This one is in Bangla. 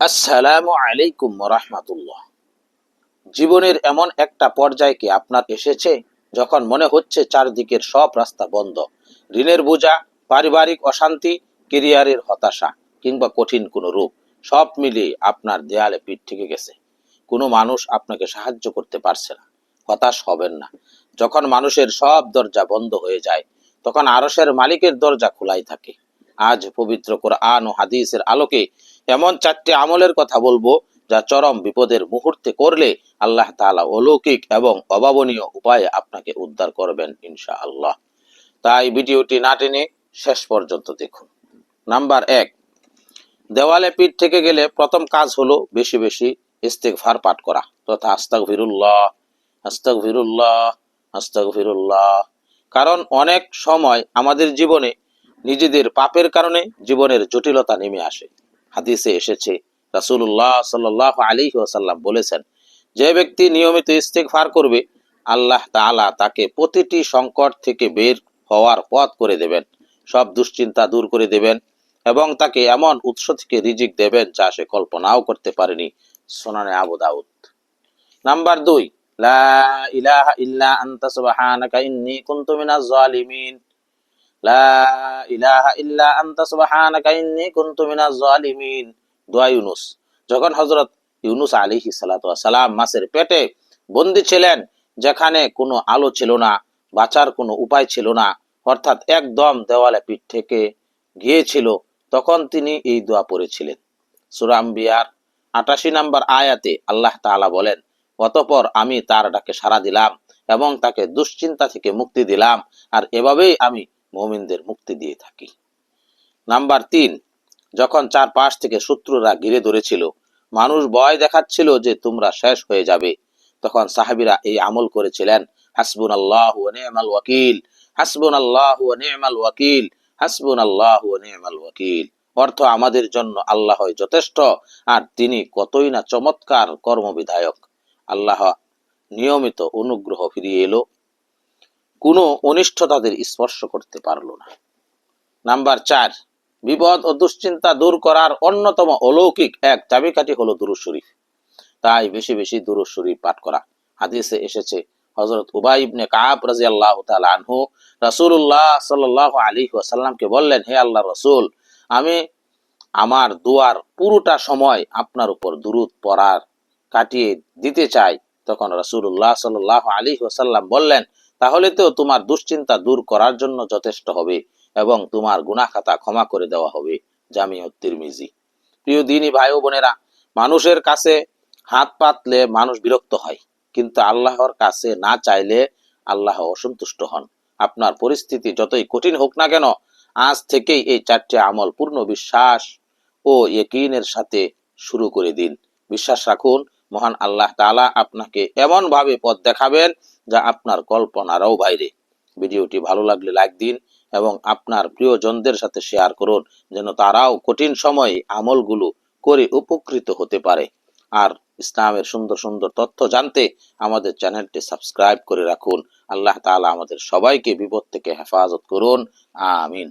আসসালামু আলাইকুম রাহমাতুল্লাহ। জীবনের এমন একটা পর্যায়ে কি আপনার এসেছে যখন মনে হচ্ছে চারদিকের সব রাস্তা বন্ধ, ঋণের বোঝা, পারিবারিক অশান্তি, কেরিয়ারের হতাশা কিংবা কঠিন কোনো রূপ সব মিলিয়ে আপনার দেয়ালে পিঠ থেকে গেছে। কোনো মানুষ আপনাকে সাহায্য করতে পারছে না। হতাশ হবেন না। যখন মানুষের সব দরজা বন্ধ হয়ে যায় তখন আরশের মালিকের দরজা খোলাই থাকে। আজ পবিত্র কোরআন ও হাদিসের আলোকে এমন চারটি আমলের কথা বলবো যা চরম বিপদের মুহূর্তে করলে আল্লাহ তাআলা অলৌকিক এবং অভাবনীয় উপায়ে আপনাকে উদ্ধার করবেন ইনশাআল্লাহ। তাই ভিডিওটি না টেনে শেষ পর্যন্ত দেখুন। নাম্বার 1, দেওয়ালে পিঠ থেকে গেলে প্রথম কাজ হলো বেশি বেশি ইস্তেগফার পাঠ করা তথা আস্তাগফিরুল্লাহ, আস্তাগফিরুল্লাহ, আস্তাগফিরুল্লাহ। কারণ অনেক সময় আমাদের জীবনে নিজেদের পাপের কারণে জীবনের জটিলতা নেমে আসে। হাদিসে এসেছে, রাসূলুল্লাহ সাল্লাল্লাহু আলাইহি ওয়াসাল্লাম বলেছেন, যে ব্যক্তি নিয়মিত ইস্তেগফার করবে আল্লাহ তাআলা তাকে প্রতিটি সংকট থেকে বের হওয়ার পথ করে দেবেন, সব দুশ্চিন্তা দূর করে দেবেন এবং তাকে এমন উৎস থেকে রিজিক দেবেন যা সে কল্পনাও করতে পারেনি। সুনানে আবু দাউদ। নাম্বার 2, লা ইলাহা ইল্লা আনতা সুবহানাকা ইন্নী কুনতু মিনাজ জালিমিন। লা ইলাহা ইল্লা আনতা সুবহানাকা ইন্নী কুনতু মিনাজ জালিমিন। দোয়া ইউনূস। যখন হযরত ইউনূস আলাইহিস সালাতু ওয়াস সালাম মাছের পেটে বন্দী ছিলেন, যেখানে কোনো আলো ছিল না, বাঁচার কোনো উপায় ছিল না, অর্থাৎ একদম দেওয়ালে পিঠ থেকে গিয়েছিল, তখন তিনি এই দোয়া পড়েছিলেন। সূরা আম্বিয়ার ৮৮ নম্বর আয়াতে আল্লাহ তাআলা বলেন, অতঃপর আমি তার ডাকে সাড়া দিলাম এবং তাকে দুশ্চিন্তা থেকে মুক্তি দিলাম, আর এভাবেই আমি মুমিনদের মুক্তি দিয়ে থাকি। নাম্বার 3, যখন চারপাশ থেকে শত্রুরা ঘিরে ধরেছিল, মানুষ ভয় দেখাচ্ছিল যে তোমরা শেষ হয়ে যাবে, তখন সাহাবীরা এই আমল করেছিলেন, হাসবুনাল্লাহু ওয়া নি'মাল ওয়াকিল, হাসবুনাল্লাহু ওয়া নি'মাল ওয়াকিল, হাসবুনাল্লাহু ওয়া নি'মাল ওয়াকিল। অর্থ, আমাদের জন্য আল্লাহই যথেষ্ট আর তিনি কতই না চমৎকার কর্মবিধায়ক। আল্লাহ নিয়মিত অনুগ্রহ ফিরিয়ে এলো, কোনো অনিষ্ট তাদের স্পর্শ করতে পারলো না। নাম্বার 4, বিপদ ও দুশ্চিন্তা দূর করার অন্যতম অলৌকিক এক চাবিকাঠি হলো দুরূদ শরীফ। তাই বেশি বেশি দুরূদ শরীফ পাঠ করা। হাদিসে এসেছে, হযরত উবাই ইবনে কাব রাদিয়াল্লাহু তাআলা আনহু রাসূলুল্লাহ সাল্লাল্লাহু আলাইহি ওয়াসাল্লামকে বললেন, হে আল্লাহর রাসূল, আমি আমার দুয়ার পুরোটা সময় আপনার উপর দুরূদ পড়ার কাটিয়ে দিতে চাই। তখন রাসূলুল্লাহ সাল্লাল্লাহু আলাইহি ওয়াসাল্লাম বললেন, তাহলে তো তোমার দুশ্চিন্তা দূর করার জন্য যথেষ্ট হবে এবং তোমার গুনাহ খাতা ক্ষমা করে দেওয়া হবে। জামিউত তিরমিজি। প্রিয় দ্বীনী ভাই ও বোনেরা, মানুষের কাছে হাত পাতলে মানুষ বিরক্ত হয়, কিন্তু আল্লাহর কাছে না চাইলে আল্লাহ অসন্তুষ্ট হন। আপনার পরিস্থিতি যতই কঠিন হোক না কেন, আজ থেকেই এই 4টি আমল পূর্ণ বিশ্বাস ও ইয়াকিনের সাথে শুরু করে দিন। বিশ্বাস রাখুন, মহান আল্লাহ তাআলা আপনাকে এমন ভাবে পথ দেখাবেন যা আপনার কল্পনারও বাইরে। ভিডিওটি ভালো লাগলে লাইক দিন এবং আপনার প্রিয়জনদের সাথে শেয়ার করুন, যেন তারাও কঠিন সময়ে আমলগুলো করে উপকৃত হতে পারে। আর ইসলামের সুন্দর সুন্দর তথ্য জানতে আমাদের চ্যানেলটি সাবস্ক্রাইব করে রাখুন। আল্লাহ তাআলা আমাদের সবাইকে বিপদ থেকে হেফাজত করুন। আমিন।